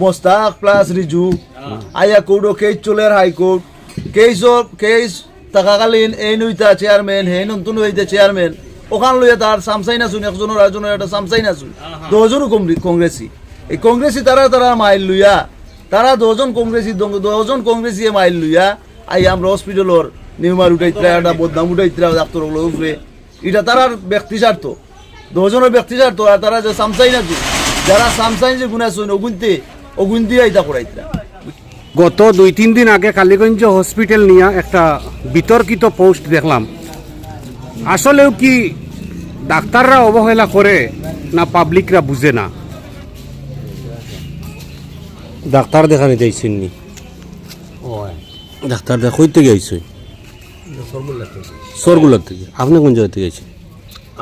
Mostak plus Riju আইয়া কোর্টও case চলের high court case থাকাকালীন এই নইতা চেয়ারম্যান হে নতুন হইতে চেয়ারম্যান ওখান লইয়া তার সামসাই নাচুন একজনের আরেকজনের একটা সামসাই নাচুন দুজনও কংগ্রেসি এই কংগ্রেসি তারা মাইল লইয়া তারা দুজন কংগ্রেসি মাইল লইয়া আই আমরা হসপিটালর নিউমার উঠাইতরা একটা বদনাম উঠাইতরা ডাক্তার উপরে এটা তারার ব্যক্তি স্বার্থ দুজনের ব্যক্তি স্বার্থ আর তারা যে সামসাই নাচুন যারা সামসাই যে গুণাছুন অগুন্তি আইতা করাইতরা। গত 2-3 দিন আগে কালীগঞ্জ হসপিটাল নিয়ে একটা বিতর্কিত পোস্ট দেখলাম, আসলেও কি ডাক্তাররা অবহেলা করে না পাবলিকরা বুঝে না? ডাক্তার দেখানি যাইছেন নি? ডাক্তার দেখাইতে গেছে সরগুলার থেকে। আপনি কোন জায়গা থেকে গেছেন?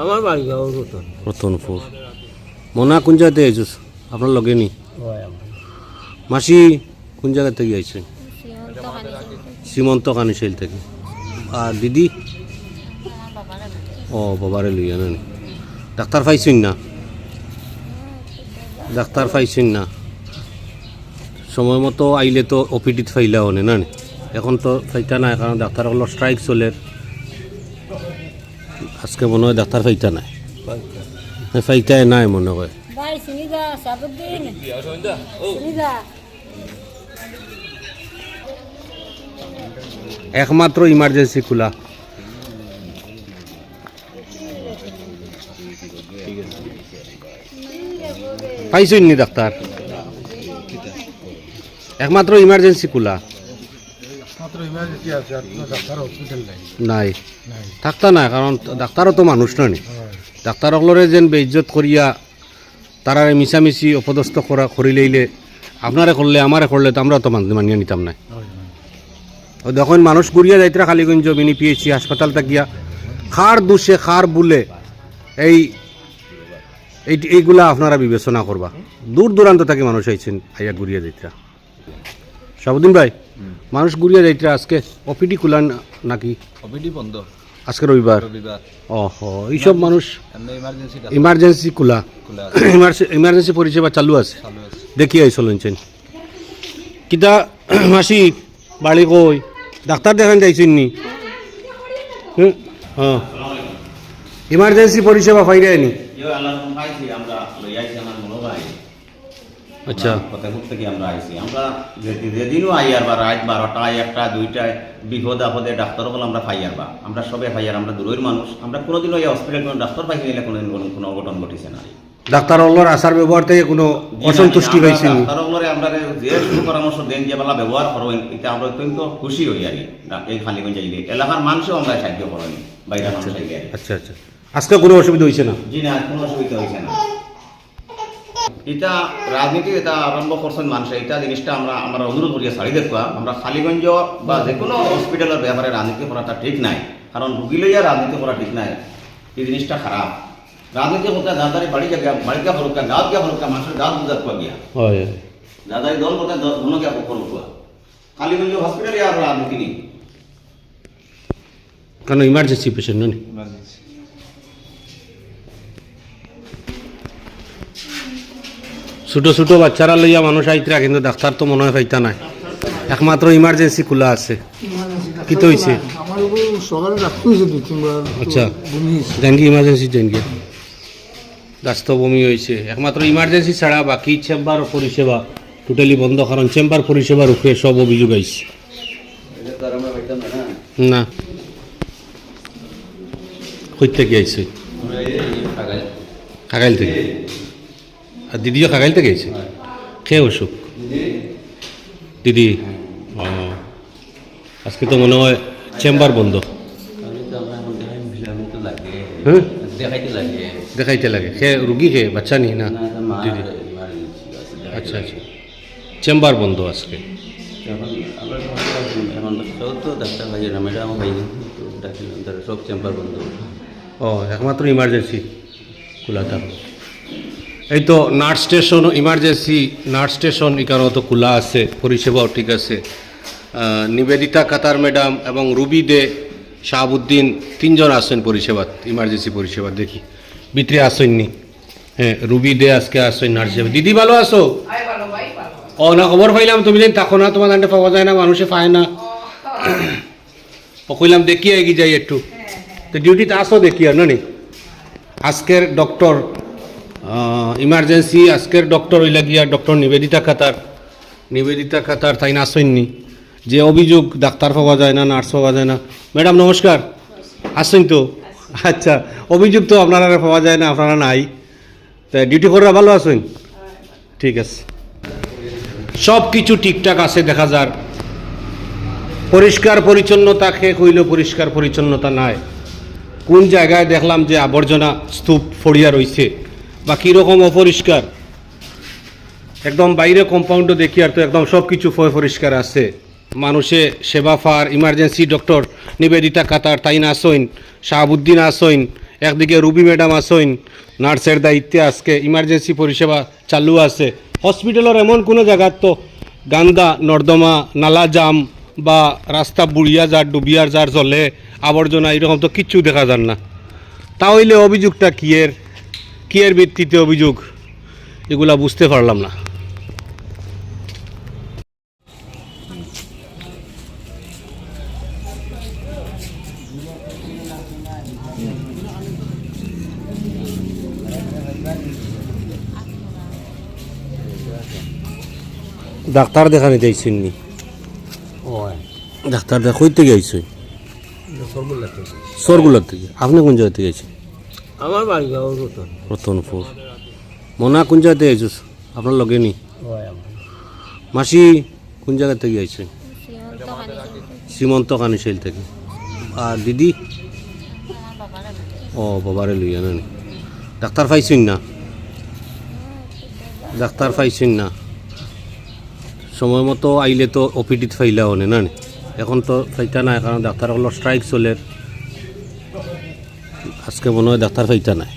আমার বাড়ি রতনপুর। মনা কোন জায়গাতে গেছিস? আপনার লগে নি? মাসি কোন জায়গা থেকে গেছে? সীমন্ত কানিশাইল থেকে। আর দিদি? ও বাবারে লইয়া না। ডাক্তার পাইছেন না? ডাক্তার পাইছেন না? সময় মতো আইলে তো ওপিডিত ফাইলা হনে না, এখন তো ফাইতা নাই কারণ ডাক্তার হলো স্ট্রাইক চলে। আজকে মনে হয় ডাক্তার ফাইতা নাই, ফাইতায় নাই মনে হয়। একমাত্র ইমার্জেন্সি খোলা। পাইছেন নি ডাক্তার? একমাত্র ইমার্জেন্সি খোলা নাই, থাকতা না কারণ ডাক্তারও তো মানুষ নয়। ডাক্তারগুলোরে যেন বেইজ্জত করিয়া তারা মিশামিশি অপদস্থ করিলেইলে আপনারে করলে আমারে করলে তো আমরা তো মানিয়ে নিতাম না। যখন মানুষ ঘুরিয়া যাইতরা কালীগঞ্জ মিনি পিএইচসি হাসপাতালটা গিয়া খার দুষে খার বুলে এইগুলা আপনারা বিবেচনা করবা। দূর দূরান্ত থেকে মানুষ আইছেন আইয়া ঘুরিয়া যাইতরা। শাহাবুদ্দিন ভাই, মানুষ ঘুরিয়া যাইতরা আজকে ওপিডি খোলা নাকি? ওপিডি বন্ধ আজকে রবিবার। ওহো, এইসব মানুষ ইমার্জেন্সি খোলা, ইমার্জেন্সি পরিষেবা চালু আছে। দেখি আই চলছেন কিতা মাসি বাড়ি কই? ডাক্তার দেখান যাইছেন নি? হ্যাঁ, ইমার্জেন্সি পরিষেবা পাইরে নি? আচ্ছা, যেদিনও আইয়ার বা রাত 12টায় 1টা 2টায় বিপদ আপদে ডাক্তার বলে আমরা পাইয়ার বা আমরা সবে পাইয়ার, আমরা দূরের মানুষ, আমরা কোনোদিনও এই হসপিটাল কোনো ডাক্তার পাইছি নিলে কোনো অঘটন ঘটিছে না। ডাক্তার ওগুলোর আসার ব্যবহার থেকে কোনো অসন্তুষ্টি হয়েছে? ডাক্তার ওগুলোরে আমরা যে পরামর্শ দেন যে বেলা ব্যবহার করবেন এটা আমরা অত্যন্ত খুশি হই আর এই খালিগঞ্জ আইলে এলাকার মানুষও আমরা সাহায্য করেন বাইরে মানুষ আইলে। আচ্ছা আচ্ছা, আজকে কোনো অসুবিধা হয়েছে না? জি না, কোনো অসুবিধা হয়েছে না। এটা রাজনীতি এটা আরম্ভ করছেন মানুষ, এটা জিনিসটা আমরা অনুরোধ করিয়া ছাড়ি দেখবা। আমরা খালিগঞ্জ বা যে কোনো হসপিটালের ব্যাপারে রাজনীতি করাটা ঠিক নাই, কারণ রুগী লইয়া রাজনীতি করা ঠিক নাই, এই জিনিসটা খারাপ। রাজনীতি করতে দাদারি বাড়িতে বাড়িতে ফরকা গাঁত গিয়া ফরকা মানুষের গাঁত বুঝাত পাওয়া গিয়া দাদারি দল করতে ধন গিয়া ফরকা খালিগঞ্জ হসপিটালে আর রাজনীতি নেই। কেন ইমার্জেন্সি পেশেন্ট নয়? ছোটো ছোটো বাচ্চারা লইয়া মানুষ আইতরা, কিন্তু ডাক্তার তো মনে হয় পাইতা নাই। একমাত্র ইমার্জেন্সি খোলা আছে। কি তো হয়েছে? আচ্ছা, জান কি ইমার্জেন্সি জান কি রাস্তা বমি হয়েছে। একমাত্র ইমার্জেন্সি ছাড়া বাকি চেম্বার পরিষেবা টোটালি বন্ধ, কারণ চেম্বার পরিষেবার উপরে সব অভিযোগ আইছে। না, কই থেকে আইছে? খাগাইল থেকে। আর দিদিও খাগাইল থেকে আইছে? খেয়ে অসুখ দিদি? ও, আজকে তো মনে হয় চেম্বার বন্ধ। হ্যাঁ, দেখাইতে লাগে। খেয়ে রুগী খেয়ে বাচ্চা নি না দিদি? আচ্ছা আচ্ছা, চেম্বার বন্ধ আজকে। সব চেম্বার বন্ধ। ও, একমাত্র ইমার্জেন্সি খোলা থাকবে। এই তো nurse station, emergency nurse station এখানেও তো খোলা আছে, পরিষেবাও ঠিক আছে। নিবেদিতা কাতার ম্যাডাম এবং রুবি দে, শাহাবুদ্দিন তিনজন আসছেন পরিষেবা, ইমার্জেন্সি পরিষেবা। দেখি ভিতরে আসেননি। হ্যাঁ, রুবি দে আজকে আসছেন নার্স হিসেবে। দিদি ভালো আছো? ও না খবর পাইলাম তুমি যেন থাকো না, তোমার দান্ডে পাওয়া যায় না, মানুষে পায় না। ও কইলাম দেখি এগিয়ে যাই একটু, তো ডিউটিতে আসো দেখি আর নি। আজকের ডক্টর ইমার্জেন্সি, আজকের ডক্টর হইলা গিয়া ডক্টর নিবেদিতা খাতার তাই না আসেননি। যে অভিযোগ ডাক্তার পাওয়া যায় না, নার্স পাওয়া যায় না। ম্যাডাম নমস্কার, আসছেন তো? আচ্ছা, অভিযোগ তো আপনারা পাওয়া যায় না, আপনারা নাই, তা ডিউটি করে ভালো আছেন? ঠিক আছে, সব কিছু ঠিকঠাক আছে দেখা যার। পরিষ্কার পরিচ্ছন্নতা খেয়ে কইল পরিষ্কার পরিচ্ছন্নতা নাই। কোন জায়গায় দেখলাম যে আবর্জনা স্তূপ ফড়িয়া রয়েছে বা কীরকম অপরিষ্কার, একদম বাইরে কম্পাউন্ডও দেখি আর তো একদম সব কিছু পরিষ্কার আছে। মানুষে সেবা ফার ইমার্জেন্সি ডক্টর নিবেদিতা কাতার তাই না আসইন, শাহাবুদ্দিন আসইন, একদিকে রুবি ম্যাডাম আসইন, নার্সের দায়িত্বে আজকে ইমার্জেন্সি পরিষেবা চালু আছে। হসপিটালের এমন কোনো জায়গার তো গান্দা নর্দমা নালা জাম বা রাস্তা বুড়িয়া যার ডুবিয়ার যার জলে আবর্জনা এরকম তো কিচ্ছু দেখা যান না। তাহলে অভিযোগটা কিয়ের ভিত্তিতে অভিযোগ, এগুলা বুঝতে পারলাম না। ডাক্তার দেখানি যাইছেন নি? ডাক্তার দেখাইতে গেছে সরগুলার থেকে। আপনি কোন জায়গা থেকে গেছেন? আমার বাড়ি রতনপুর। মনা কোন জায়গা থেকে গেছিস? আপনার লগে নি? মাসি কোন জায়গা থেকে গেছেন? সীমন্ত কানিশাইল থেকে। আর দিদি? ও বাবারে লইয়া না। ডাক্তার পাইছেন না? ডাক্তার পাইছেন না? সময় মতো আইলে তো ওপিডিত ফাইলা হনে না, এখন তো ফাইতা নাই, কারণ ডাক্তার হলো স্ট্রাইক চলে। আজকে মনে হয় ডাক্তার ফাইতা নাই,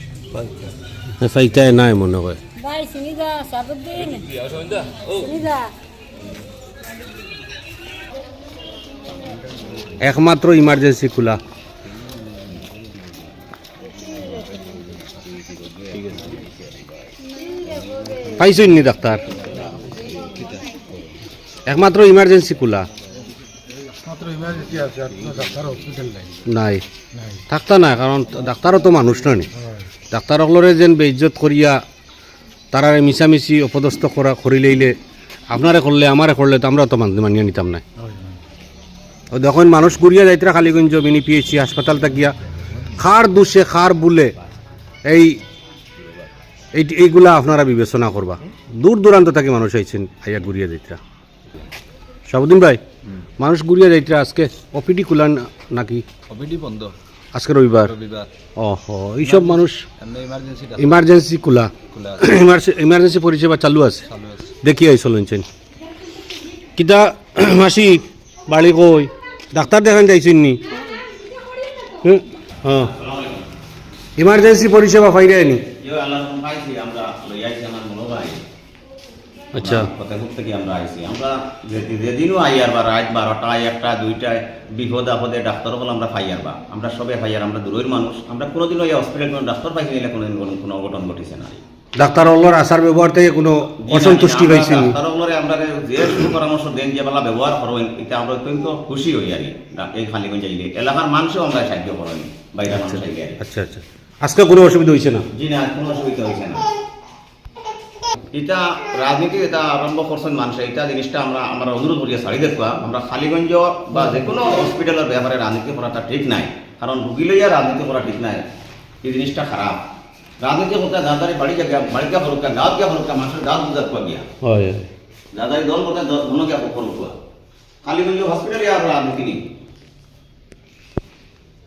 ফাইতায় নাই মনে হয়। একমাত্র ইমার্জেন্সি খোলা। পাইছেন নি ডাক্তার? একমাত্র ইমার্জেন্সি খোলা নাই, থাকতা না, কারণ ডাক্তারও তো মানুষ নয়। ডাক্তার সকলরে যেন বেইজ্জত করিয়া তারারে মিশামিশি অপদস্থ করিলেইলে আপনারে করলে আমারে করলে তো আমরা তো মানিয়ে নিতাম না। যখন মানুষ ঘুরিয়া যাইতরা খালিগঞ্জ মিনি পিএইচসি হাসপাতাল গিয়া খার দুষে খার বুলে এইগুলা আপনারা বিবেচনা করবা। দূর দূরান্ত থেকে মানুষ আইছেন, আইয়া ঘুরিয়া যাইতরা। শাহাবুদ্দিন ভাই, মানুষ ঘুরিয়া যাইতরা আজকে ওপিডি খোলা নাকি? ওপিডি বন্ধ আজকে রবিবার। ওহো, এইসব মানুষ ইমার্জেন্সি খোলা, ইমার্জেন্সি পরিষেবা চালু আছে। দেখি আইসলেন কিতা মাসি বাড়ি কই? ডাক্তার দেখান যাইছেন নি? হ্যাঁ, ইমার্জেন্সি পরিষেবা পাই যায়নি? আচ্ছা, থেকে আমরা আইছি। আমরা যেদিনও আইয়ার বা রাত 12টায় 1টা 2টায় বিপদ আপদে ডাক্তার বলে আমরা পাইয়ার বা আমরা সবে পাইয়ার। আমরা দূরের মানুষ, আমরা কোনোদিনও এই হসপিটাল কোনো ডাক্তার পাইছি নিলে কোনো অঘটন ঘটিছে না। ডাক্তার হলোর আচার ব্যবহার থেকে কোনো অসন্তুষ্টি পাইছি? ডাক্তার হলোরে আমরা যে শুরু পরামর্শ দেন যে বেলা ব্যবহার করবেন, এটা আমরা অত্যন্ত খুশি হই আর এই খালিগঞ্জ যাইলে এলাকার মানুষও আমরা সাহায্য করেন বাইরে মানুষ আইলে। আচ্ছা আচ্ছা, আজকে কোনো অসুবিধা হয়েছে না? জি না, কোনো অসুবিধা হয়েছে না। এটা রাজনীতি এটা আরম্ভ করছেন মানুষ, এটা জিনিসটা আমরা অনুরোধ করিয়া ছাড়ি দেখবা। আমরা খালিগঞ্জ বা যে কোনো হসপিটালের ব্যাপারে রাজনীতি করাটা ঠিক নাই, কারণ রুগী লইয়া রাজনীতি করা ঠিক নাই। এই জিনিসটা খারাপ। রাজনীতি করতে দাদারি বাড়িতে বাড়িতে ফরকা গাঁত গিয়া ফরকা মানুষের গাঁত বুঝাত কোয়া গিয়া দাদারি দল করতে ধন গিয়া ফরকা। খালিগঞ্জ হসপিটালে আর রাজনীতি নেই,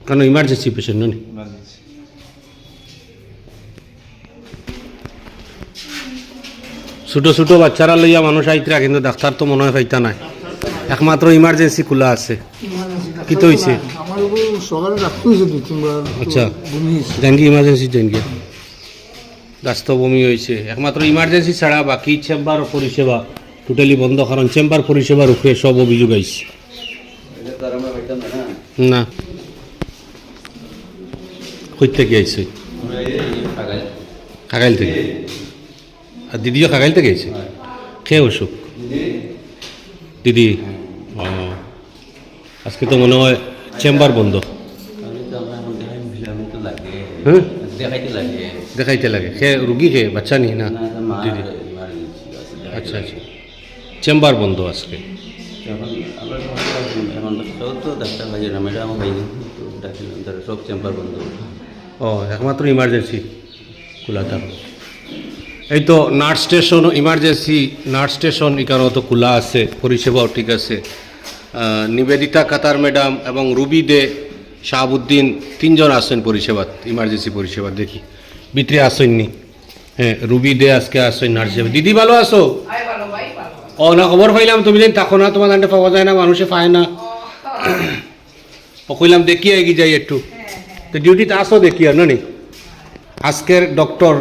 কারণ ইমার্জেন্সি পেশেন্ট নেই। ছোটো ছোটো বাচ্চারা লইয়া মানুষ আইতরা, কিন্তু ডাক্তার তো মনে হয় পাইতা নাই। একমাত্র ইমার্জেন্সি খোলা আছে। কি তো হয়েছে? আচ্ছা, জানকি ইমার্জেন্সি জানকি রাস্তা বমি হয়েছে। একমাত্র ইমার্জেন্সি ছাড়া বাকি চেম্বার পরিষেবা টোটালি বন্ধ, কারণ চেম্বার পরিষেবার উপরে সব অভিযোগ আইছে। না, কই থেকে আইছে? খাগাইল থেকে। আর দিদিও খাগাইল থেকে আইছে। খেয়ে অসুখ দিদি ও আজকে তো মনে হয় চেম্বার বন্ধ হ্যাঁ দেখাইতে লাগে সে রুগী খে বাচ্চা নি না দিদি আচ্ছা আচ্ছা চেম্বার বন্ধ আজকে সব চেম্বার বন্ধ ও একমাত্র ইমার্জেন্সি খোলা থাকবে এই তো nurse station emergency nurse station এখানেও তো খোলা আছে পরিষেবাও ঠিক আছে নিবেদিতা কাতার ম্যাডাম এবং রুবি দে শাহাবুদ্দিন তিনজন আসেন পরিষেবা ইমার্জেন্সি পরিষেবা দেখি ভিতরে আসেননি হ্যাঁ রুবি দে আজকে আসেন নার্স হিসেবে দিদি ভালো আছো ও না খবর পাইলাম তুমি যেন থাকো না তোমার দাঁড়ে পাওয়া যায় না মানুষে পায় না ও কইলাম দেখি এগিয়ে যাই একটু তো ডিউটিতে আসো দেখি আর নানি আজকের ডক্টর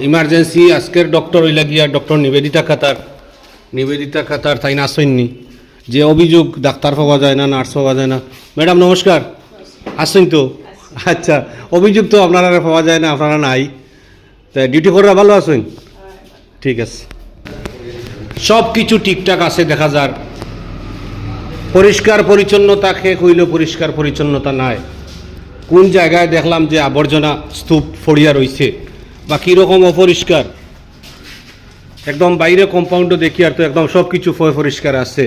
ইমার্জেন্সি আজকের ডক্টর হইলা গিয়া ডক্টর নিবেদিতা খাতার তাই না আসেননি যে অভিযোগ ডাক্তার পাওয়া যায় না নার্স পাওয়া যায় না ম্যাডাম নমস্কার আসেন তো আচ্ছা অভিযোগ তো আপনারা পাওয়া যায় না আপনারা নাই তা ডিউটি করা ভালো আছেন ঠিক আছে সব কিছু ঠিকঠাক আছে দেখা যার পরিষ্কার পরিচ্ছন্নতাকে কইলেও পরিষ্কার পরিচ্ছন্নতা নাই কোন জায়গায় দেখলাম যে আবর্জনা স্তূপ ফড়িয়া রয়েছে বা কীরকম অপরিষ্কার একদম বাইরে কম্পাউন্ডও দেখি আর তো একদম সব কিছু পরিষ্কার আছে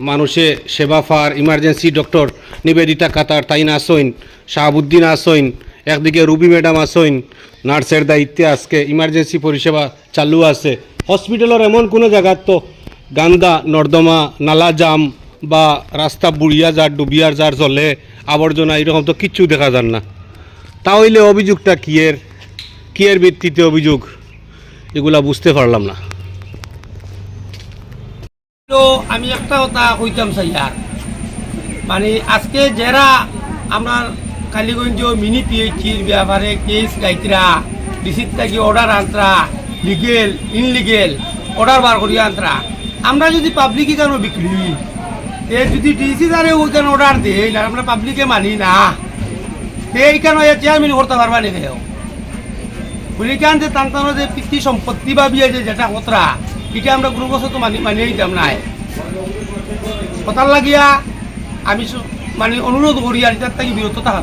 মানুষে সেবা ফার ইমার্জেন্সি ডক্টর নিবেদিতা কাতার তাইন আসইন শাহাবুদ্দিন আসইন একদিকে রুবি ম্যাডাম আসইন নার্সের দায়িত্বে আজকে ইমার্জেন্সি পরিষেবা চালু আছে হসপিটালের এমন কোনো জায়গার তো গান্দা নর্দমা নালা জাম বা রাস্তা বুড়িয়া যার ডুবিয়ার যার জলে আবর্জনা এরকম তো কিচ্ছু দেখা যান না তাহলে অভিযোগটা কিয়ের ভিত্তিতে অভিযোগ এগুলা বুঝতে পারলাম না তো আমি একটা কথা কইতাম চাই আর মানে আজকে যারা আমরা কালীগঞ্জ মিনি পিএইচির ব্যাপারে কেস গাইতরা ডিসির থাকি অর্ডার আনতরা লিগেল ইনলিগেল অর্ডার বার করিয়া আনতরা আমরা যদি পাবলিকে কেন বিক্রি এ যদি ডিসি তারে ওইখানে অর্ডার দেয় না আমরা পাবলিকে মানি না এইখানে চেয়ারম্যান করতে পারবা নি কেউ বুঝিকান যে তান্তানো যে পিতৃ সম্পত্তি বা বিয়ে যে যেটা কতরা এটা আমরা গ্রুপবশত মানিয়ে দিতাম নাই কথার লাগিয়া আমি মানে অনুরোধ করি আর এটার থেকে বিরত থাকা